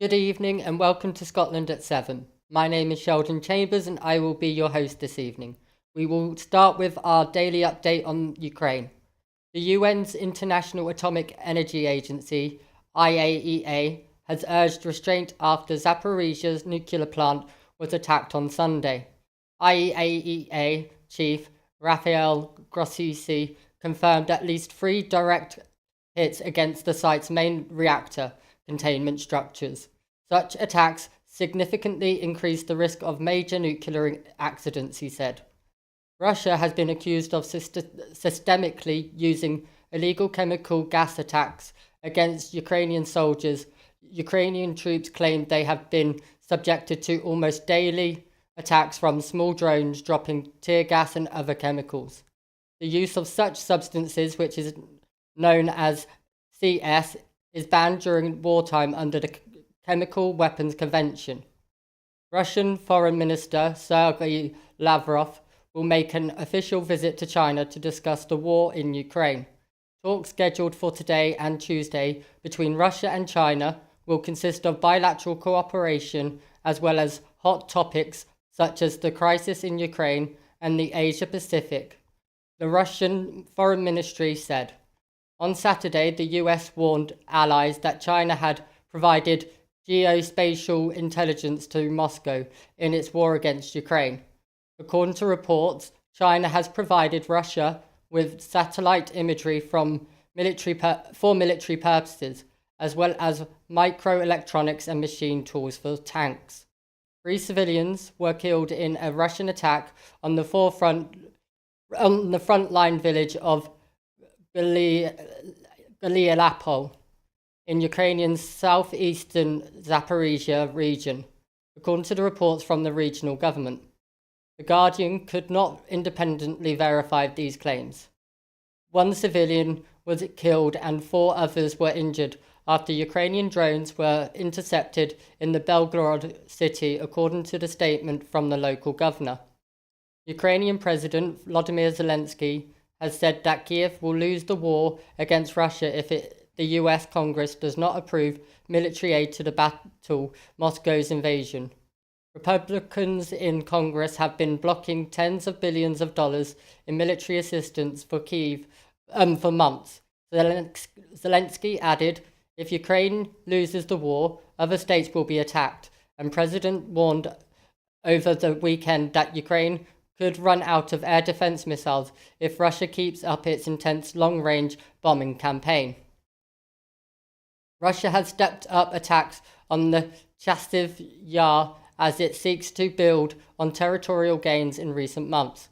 Good evening and welcome to Scotland at 7. My name is Sheldon Chambers and I will be your host this evening. We will start with our daily update on Ukraine. The UN's International Atomic Energy Agency, IAEA, has urged restraint after Zaporizhia's nuclear plant was attacked on Sunday. IAEA Chief Rafael Grossi confirmed at least 3 direct hits against the site's main reactor containment structures. Such attacks significantly increase the risk of major nuclear accidents, he said. Russia has been accused of systemically using illegal chemical gas attacks against Ukrainian soldiers. Ukrainian troops claim they have been subjected to almost daily attacks from small drones dropping tear gas and other chemicals. The use of such substances, which is known as CS, is banned during wartime under the Chemical Weapons Convention. Russian Foreign Minister Sergei Lavrov will make an official visit to China to discuss the war in Ukraine. Talks scheduled for today and Tuesday between Russia and China will consist of bilateral cooperation as well as hot topics such as the crisis in Ukraine and the Asia-Pacific, the Russian Foreign Ministry said. On Saturday, the US warned allies that China had provided geospatial intelligence to Moscow in its war against Ukraine. According to reports, China has provided Russia with satellite imagery for military purposes, as well as microelectronics and machine tools for tanks. 3 civilians were killed in a Russian attack on the frontline village of Galialapo in Ukrainian southeastern Zaporizhia region, according to the reports from the regional government. The Guardian could not independently verify these claims. 1 civilian was killed and 4 others were injured after Ukrainian drones were intercepted in the Belgorod city, according to the statement from the local governor. Ukrainian President Volodymyr Zelensky has said that Kiev will lose the war against Russia if the US Congress does not approve military aid to battle Moscow's invasion. Republicans in Congress have been blocking tens of billions of dollars in military assistance for Kiev for months. Zelensky added, if Ukraine loses the war, other states will be attacked, and President warned over the weekend that Ukraine could run out of air defense missiles if Russia keeps up its intense long-range bombing campaign. Russia has stepped up attacks on the Chasiv Yar as it seeks to build on territorial gains in recent months.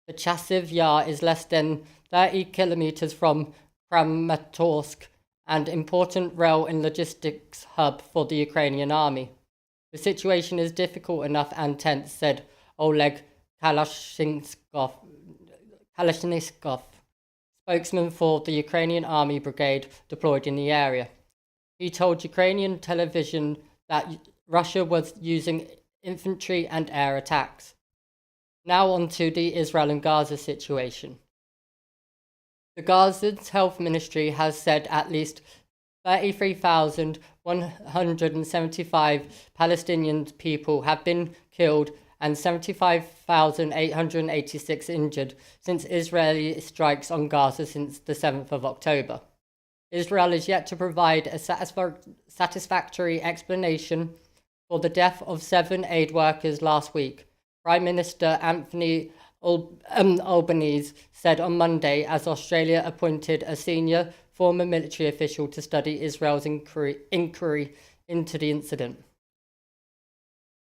The Chasiv Yar is less than 30 kilometers from Kramatorsk and important rail and logistics hub for the Ukrainian army. The situation is difficult enough and tense, said Oleg Kalashnikov, spokesman for the Ukrainian Army Brigade deployed in the area. He told Ukrainian television that Russia was using infantry and air attacks. Now on to the Israel and Gaza situation. The Gaza's health ministry has said at least 33,175 Palestinian people have been killed and 75,886 injured since Israeli strikes on Gaza since the 7th of October. Israel is yet to provide a satisfactory explanation for the death of 7 aid workers last week, Prime Minister Anthony Albanese said on Monday as Australia appointed a senior former military official to study Israel's inquiry into the incident.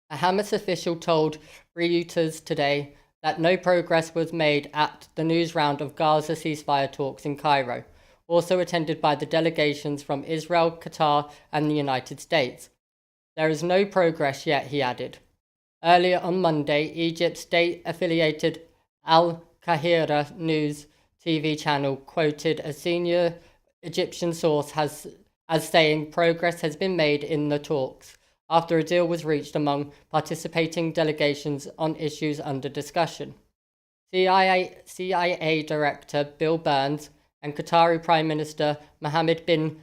A Hamas official told Reuters today that no progress was made at the news round of Gaza ceasefire talks in Cairo, also attended by the delegations from Israel, Qatar, and the United States. There is no progress yet, he added. Earlier on Monday, Egypt's state-affiliated Al Qahira News TV channel quoted a senior Egyptian source as saying progress has been made in the talks after a deal was reached among participating delegations on issues under discussion. CIA Director Bill Burns and Qatari Prime Minister Mohammed bin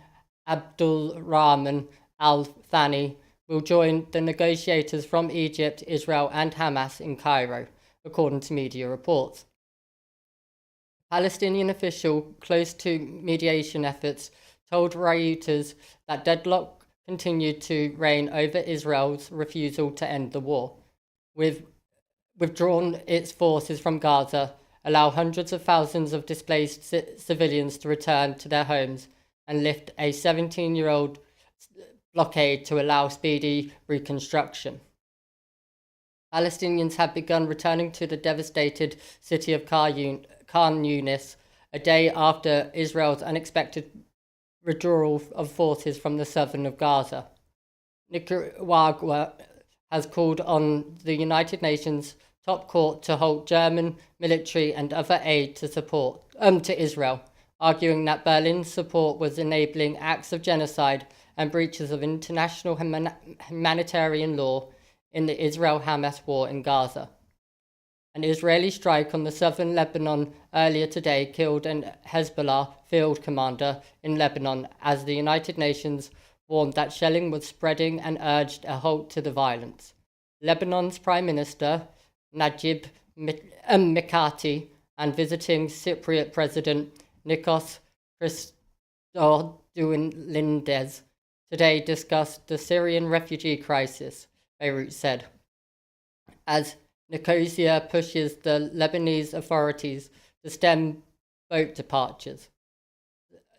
Abdulrahman Al Thani will join the negotiators from Egypt, Israel, and Hamas in Cairo, according to media reports. A Palestinian official close to mediation efforts told Reuters that deadlock continued to reign over Israel's refusal to end the war, with withdrawn its forces from Gaza, allow hundreds of thousands of displaced civilians to return to their homes, and lift a 17-year-old blockade to allow speedy reconstruction. Palestinians have begun returning to the devastated city of Khan Yunis a day after Israel's unexpected withdrawal of forces from the southern of Gaza. Nicaragua has called on the United Nations top court to halt German military and other aid to Israel, arguing that Berlin's support was enabling acts of genocide and breaches of international humanitarian law in the Israel-Hamas war in Gaza. An Israeli strike on the southern Lebanon earlier today killed an Hezbollah field commander in Lebanon as the United Nations warned that shelling was spreading and urged a halt to the violence. Lebanon's Prime Minister, Najib Mikati, and visiting Cypriot President Nikos Christodoulidis today discussed the Syrian refugee crisis, Beirut said, as Nicosia pushes the Lebanese authorities to stem boat departures.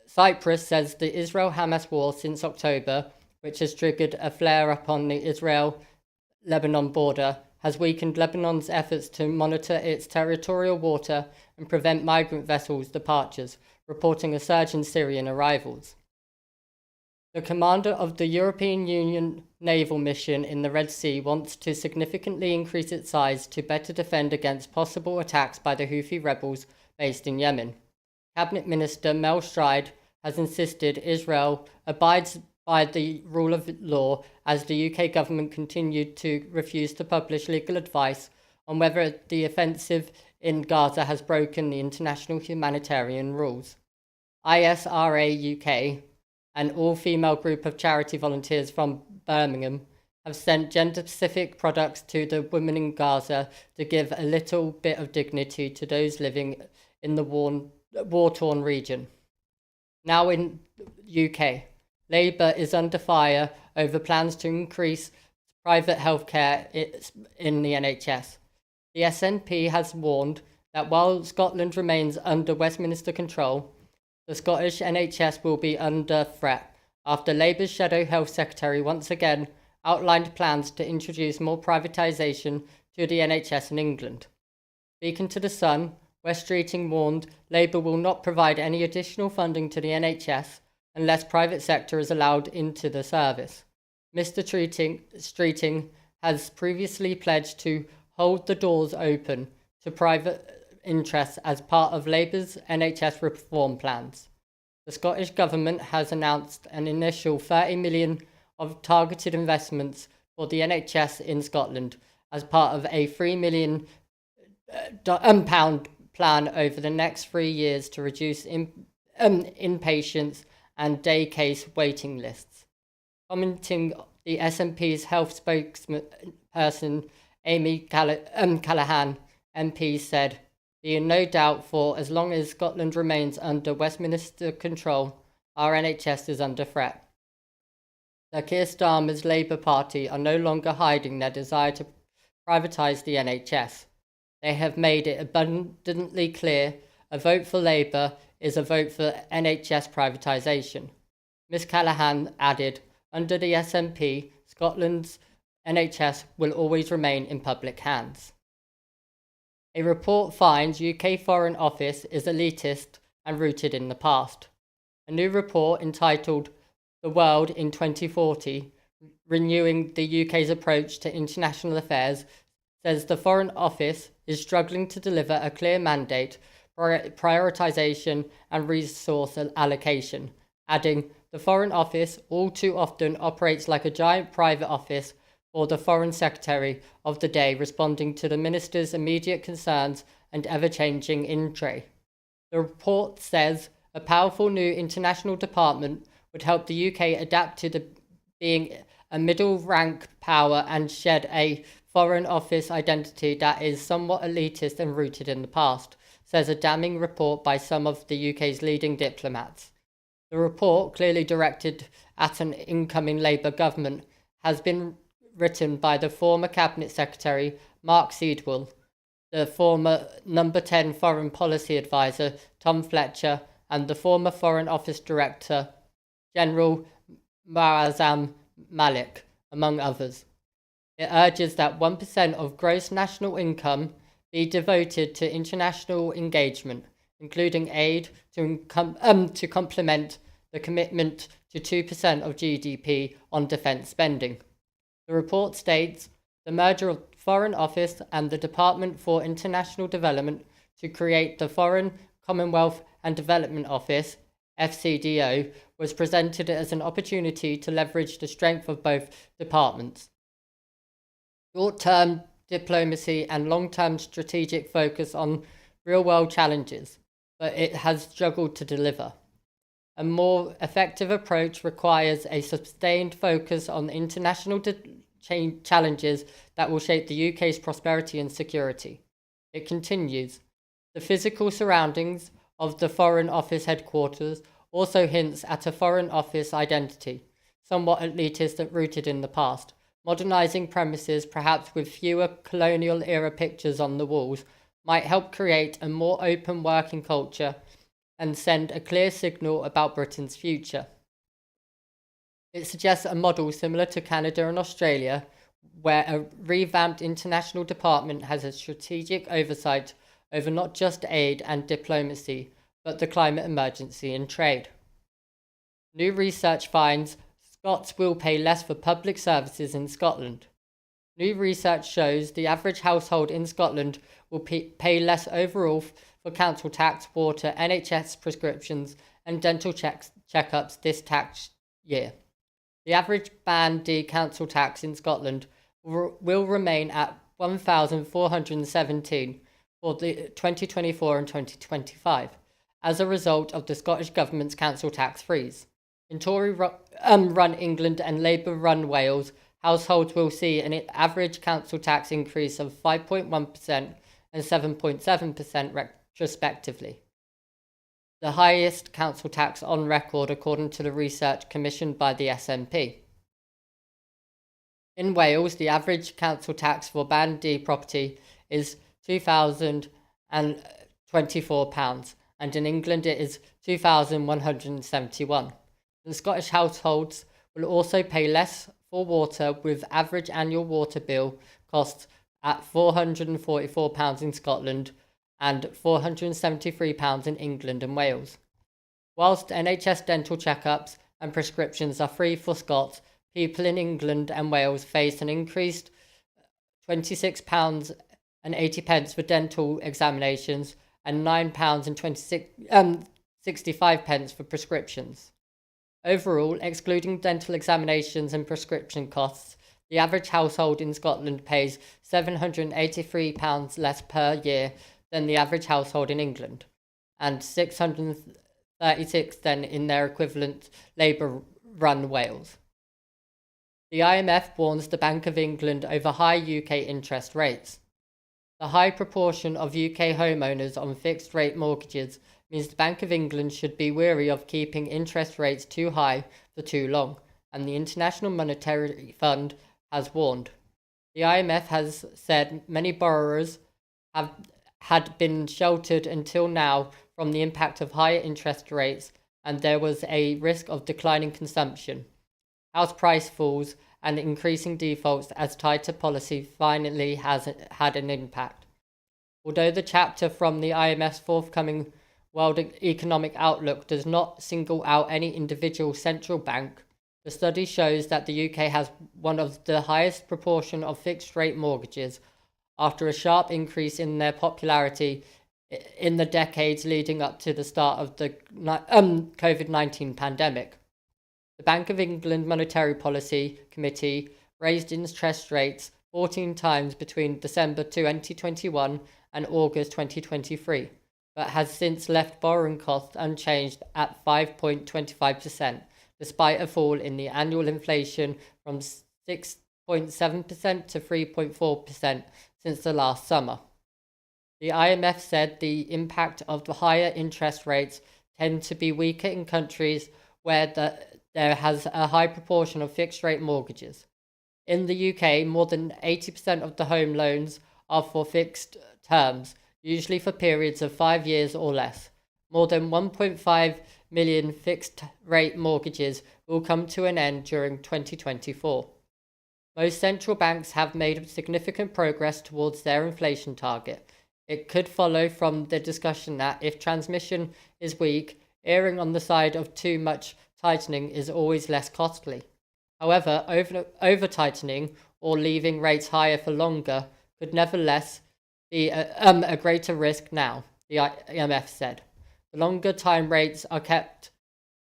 Cyprus says the Israel-Hamas war since October, which has triggered a flare-up on the Israel-Lebanon border, has weakened Lebanon's efforts to monitor its territorial water and prevent migrant vessels' departures, reporting a surge in Syrian arrivals. The commander of the European Union naval mission in the Red Sea wants to significantly increase its size to better defend against possible attacks by the Houthi rebels based in Yemen. Cabinet Minister Mel Stride has insisted Israel abides by the rule of law as the UK government continued to refuse to publish legal advice on whether the offensive in Gaza has broken the international humanitarian rules. ISRA UK, an all-female group of charity volunteers from Birmingham, have sent gender-specific products to the women in Gaza to give a little bit of dignity to those living in the war-torn region. Now in UK, Labour is under fire over plans to increase private healthcare in the NHS. The SNP has warned that while Scotland remains under Westminster control, the Scottish NHS will be under threat after Labour's Shadow Health Secretary once again outlined plans to introduce more privatisation to the NHS in England. Speaking to The Sun, Wes Streeting warned Labour will not provide any additional funding to the NHS unless private sector is allowed into the service. Mr. Streeting has previously pledged to hold the doors open to private interests as part of Labour's NHS reform plans. The Scottish Government has announced an initial 30 million of targeted investments for the NHS in Scotland as part of a £3 million plan over the next 3 years to reduce inpatients and day case waiting lists. Commenting the SNP's health spokesperson Amy Callaghan MP said, "Be in no doubt for as long as Scotland remains under Westminster control, our NHS is under threat." The Keir Starmer's Labour Party are no longer hiding their desire to privatise the NHS. They have made it abundantly clear a vote for Labour is a vote for NHS privatisation. Ms Callaghan added, "Under the SNP, Scotland's NHS will always remain in public hands." A report finds UK Foreign Office is elitist and rooted in the past. A new report entitled The World in 2040, Renewing the UK's Approach to International Affairs, says the Foreign Office is struggling to deliver a clear mandate, prioritisation and resource allocation, adding, "The Foreign Office all too often operates like a giant private office or the Foreign Secretary of the day responding to the Minister's immediate concerns and ever-changing intrigue." The report says a powerful new international department would help the UK adapt to being a middle rank power and shed a Foreign Office identity that is somewhat elitist and rooted in the past, says a damning report by some of the UK's leading diplomats. The report, clearly directed at an incoming Labour government, has been written by the former Cabinet Secretary Mark Seedwell, the former Number 10 Foreign Policy Advisor Tom Fletcher, and the former Foreign Office Director General Marazam Malik, among others. It urges that 1% of gross national income be devoted to international engagement, including aid to complement the commitment to 2% of GDP on defence spending. The report states the merger of Foreign Office and the Department for International Development to create the Foreign, Commonwealth and Development Office, FCDO, was presented as an opportunity to leverage the strength of both departments. Short-term diplomacy and long-term strategic focus on real-world challenges, but it has struggled to deliver. A more effective approach requires a sustained focus on international challenges that will shape the UK's prosperity and security. It continues, the physical surroundings of the Foreign Office headquarters also hints at a Foreign Office identity, somewhat elitist and rooted in the past. Modernising premises, perhaps with fewer colonial-era pictures on the walls, might help create a more open working culture and send a clear signal about Britain's future. It suggests a model similar to Canada and Australia, where a revamped international department has a strategic oversight over not just aid and diplomacy, but the climate emergency and trade. New research finds Scots will pay less for public services in Scotland. New research shows the average household in Scotland will pay less overall for council tax, water, NHS prescriptions and dental checkups this tax year. The average Band D council tax in Scotland will remain at $1,417 for the 2024 and 2025 as a result of the Scottish Government's council tax freeze. In Tory-run England and Labour-run Wales, households will see an average council tax increase of 5.1% and 7.7% respectively, the highest council tax on record according to the research commissioned by the SNP. In Wales, the average council tax for Band D property is £2,024, and in England it is £2,171. The Scottish households will also pay less for water, with average annual water bill costs at £444 in Scotland and £473 in England and Wales. Whilst NHS dental checkups and prescriptions are free for Scots, people in England and Wales face an increased £26.80 for dental examinations and £9.65 for prescriptions. Overall, excluding dental examinations and prescription costs, the average household in Scotland pays £783 less per year than the average household in England, and £636 than in their equivalent Labour-run Wales. The IMF warns the Bank of England over high UK interest rates. The high proportion of UK homeowners on fixed-rate mortgages means the Bank of England should be wary of keeping interest rates too high for too long, and the International Monetary Fund has warned. The IMF has said many borrowers had been sheltered until now from the impact of higher interest rates, and there was a risk of declining consumption, house price falls, and increasing defaults as tighter policy finally has had an impact. Although the chapter from the IMF's forthcoming World Economic Outlook does not single out any individual central bank, the study shows that the UK has one of the highest proportion of fixed-rate mortgages after a sharp increase in their popularity in the decades leading up to the start of the COVID-19 pandemic. The Bank of England Monetary Policy Committee raised interest rates 14 times between December 2021 and August 2023, but has since left borrowing costs unchanged at 5.25%, despite a fall in the annual inflation from 6.7% to 3.4% since the last summer. The IMF said the impact of the higher interest rates tend to be weaker in countries where there has a high proportion of fixed-rate mortgages. In the UK, more than 80% of the home loans are for fixed terms, usually for periods of 5 years or less. More than 1.5 million fixed-rate mortgages will come to an end during 2024. Most central banks have made significant progress towards their inflation target. It could follow from the discussion that if transmission is weak, erring on the side of too much tightening is always less costly. However, over-tightening or leaving rates higher for longer could nevertheless be a greater risk now, the IMF said. The longer time rates are kept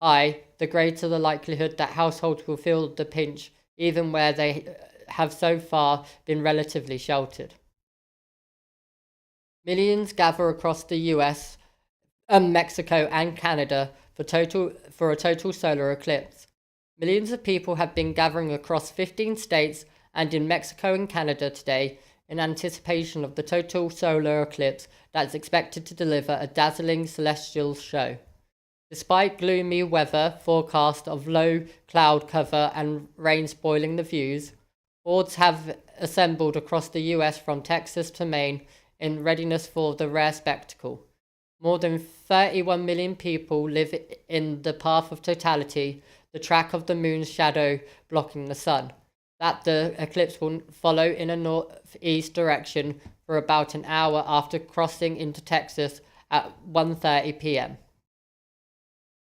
high, the greater the likelihood that households will feel the pinch, even where they have so far been relatively sheltered. Millions gather across the US, Mexico and Canada for a total solar eclipse. Millions of people have been gathering across 15 states and in Mexico and Canada today in anticipation of the total solar eclipse that's expected to deliver a dazzling celestial show. Despite gloomy weather forecast of low cloud cover and rain spoiling the views, hordes have assembled across the US from Texas to Maine in readiness for the rare spectacle. More than 31 million people live in the path of totality, the track of the moon's shadow blocking the sun, that the eclipse will follow in a northeast direction for about an hour after crossing into Texas at 1:30 p.m.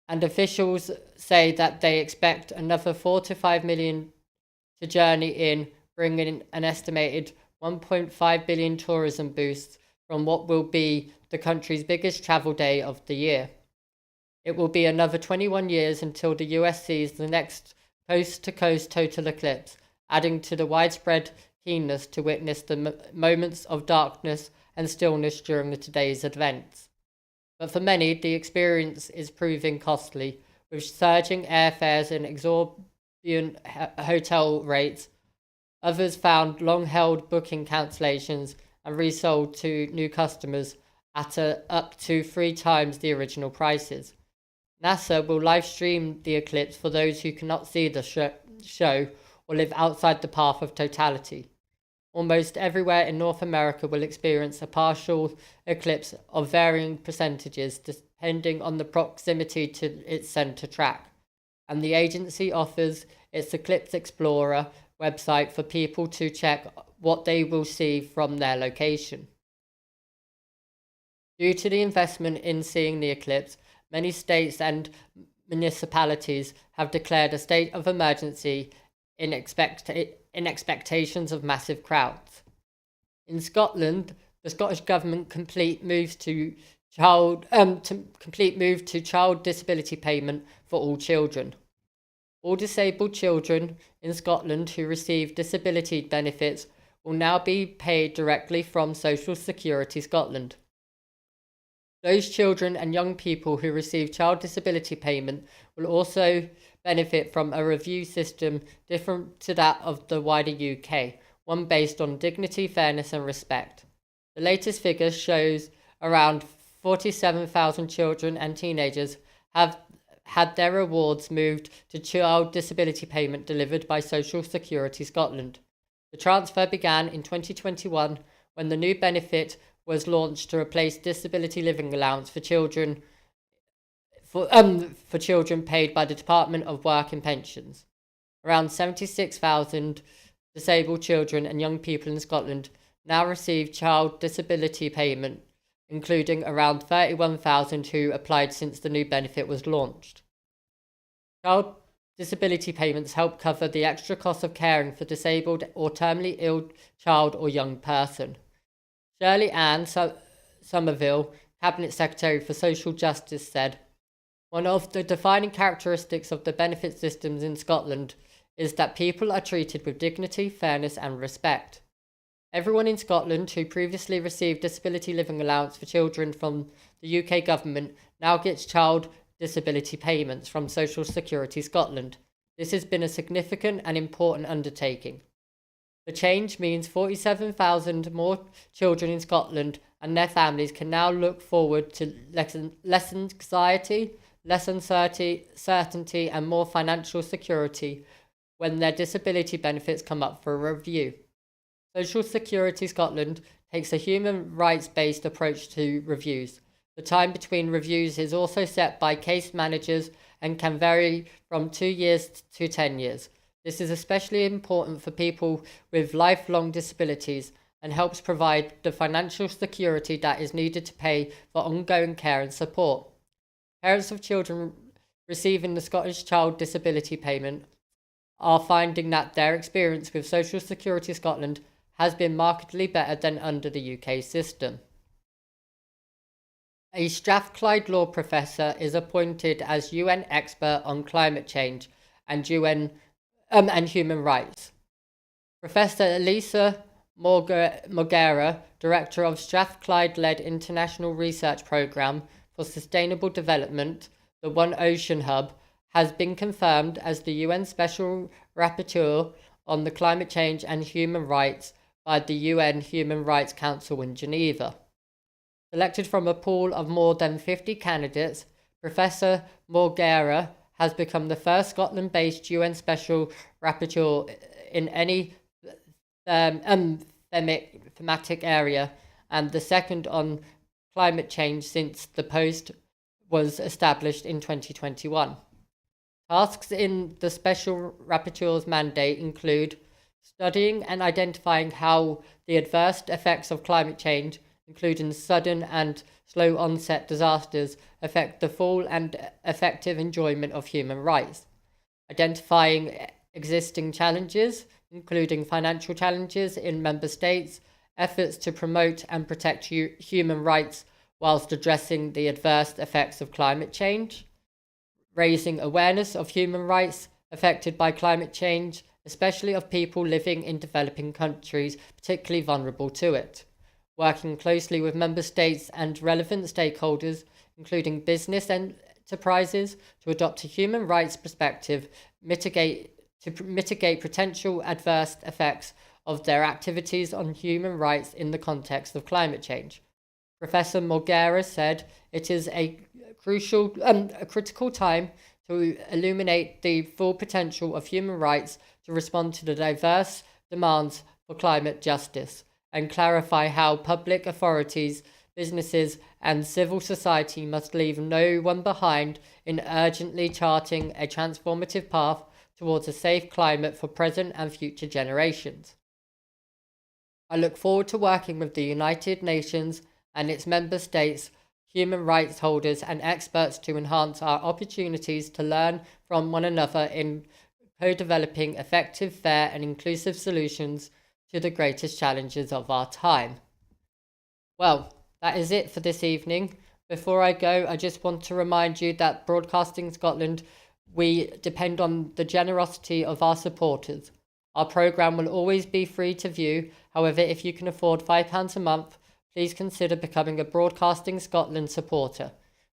And officials say that they expect another 4 to 5 million to journey in, bringing an estimated 1.5 billion tourism boosts from what will be the country's biggest travel day of the year. It will be another 21 years until the US sees the next coast-to-coast total eclipse, adding to the widespread keenness to witness the moments of darkness and stillness during today's events. But for many, the experience is proving costly, with surging airfares and exorbitant hotel rates. Others found long-held booking cancellations and resold to new customers at up to 3 times the original prices. NASA will live stream the eclipse for those who cannot see the show or live outside the path of totality. Almost everywhere in North America will experience a partial eclipse of varying percentages depending on the proximity to its center track, and the agency offers its Eclipse Explorer website for people to check what they will see from their location. Due to the investment in seeing the eclipse, many states and municipalities have declared a state of emergency in expectations of massive crowds. In Scotland, the Scottish government complete move to child disability payment for all children. All disabled children in Scotland who receive disability benefits will now be paid directly from Social Security Scotland. Those children and young people who receive child disability payment will also benefit from a review system different to that of the wider UK, one based on dignity, fairness and respect. The latest figure shows around 47,000 children and teenagers have had their awards moved to child disability payment delivered by Social Security Scotland. The transfer began in 2021 when the new benefit was launched to replace disability living allowance for children paid by the Department of Work and Pensions. Around 76,000 disabled children and young people in Scotland now receive child disability payment, including around 31,000 who applied since the new benefit was launched. Child disability payments help cover the extra cost of caring for disabled or terminally ill child or young person. Shirley Ann Somerville, Cabinet Secretary for Social Justice, said, "One of the defining characteristics of the benefit systems in Scotland is that people are treated with dignity, fairness and respect. Everyone in Scotland who previously received disability living allowance for children from the UK government now gets child disability payments from Social Security Scotland. This has been a significant and important undertaking. The change means 47,000 more children in Scotland and their families can now look forward to less anxiety, less uncertainty, and more financial security when their disability benefits come up for a review. Social Security Scotland takes a human rights-based approach to reviews. The time between reviews is also set by case managers and can vary from 2 years to 10 years. This is especially important for people with lifelong disabilities and helps provide the financial security that is needed to pay for ongoing care and support. Parents of children receiving the Scottish Child Disability Payment are finding that their experience with Social Security Scotland has been markedly better than under the UK system. A Strathclyde law professor is appointed as UN expert on climate change and human rights. Professor Elisa Morgera, director of Strathclyde-led International Research Programme for Sustainable Development, the One Ocean Hub, has been confirmed as the UN Special Rapporteur on the Climate Change and Human Rights by the UN Human Rights Council in Geneva. Selected from a pool of more than 50 candidates, Professor Morgera has become the first Scotland-based UN Special Rapporteur in any thematic area and the second on climate change since the post was established in 2021. Tasks in the Special Rapporteur's mandate include studying and identifying how the adverse effects of climate change, including sudden and slow onset disasters, affect the full and effective enjoyment of human rights. Identifying existing challenges, including financial challenges in member states, efforts to promote and protect human rights whilst addressing the adverse effects of climate change. Raising awareness of human rights affected by climate change, especially of people living in developing countries, particularly vulnerable to it. Working closely with member states and relevant stakeholders, including business enterprises, to adopt a human rights perspective, mitigate potential adverse effects of their activities on human rights in the context of climate change. Professor Morgera said it is a critical time to illuminate the full potential of human rights to respond to the diverse demands for climate justice and clarify how public authorities, businesses, and civil society must leave no one behind in urgently charting a transformative path towards a safe climate for present and future generations. I look forward to working with the United Nations and its member states, human rights holders, and experts to enhance our opportunities to learn from one another in co-developing effective, fair, and inclusive solutions to the greatest challenges of our time. Well, that is it for this evening. Before I go, I just want to remind you that Broadcasting Scotland, we depend on the generosity of our supporters. Our programme will always be free to view. However, if you can afford £5 a month, please consider becoming a Broadcasting Scotland supporter.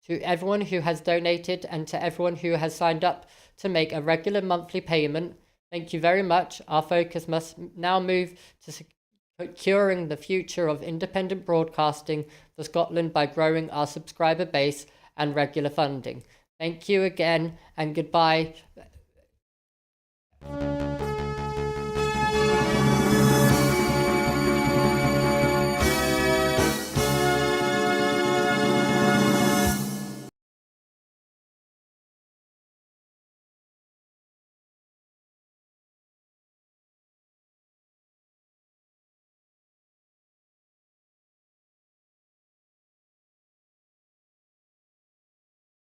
To everyone who has donated and to everyone who has signed up to make a regular monthly payment, thank you very much. Our focus must now move to securing the future of independent broadcasting for Scotland by growing our subscriber base and regular funding. Thank you again and goodbye.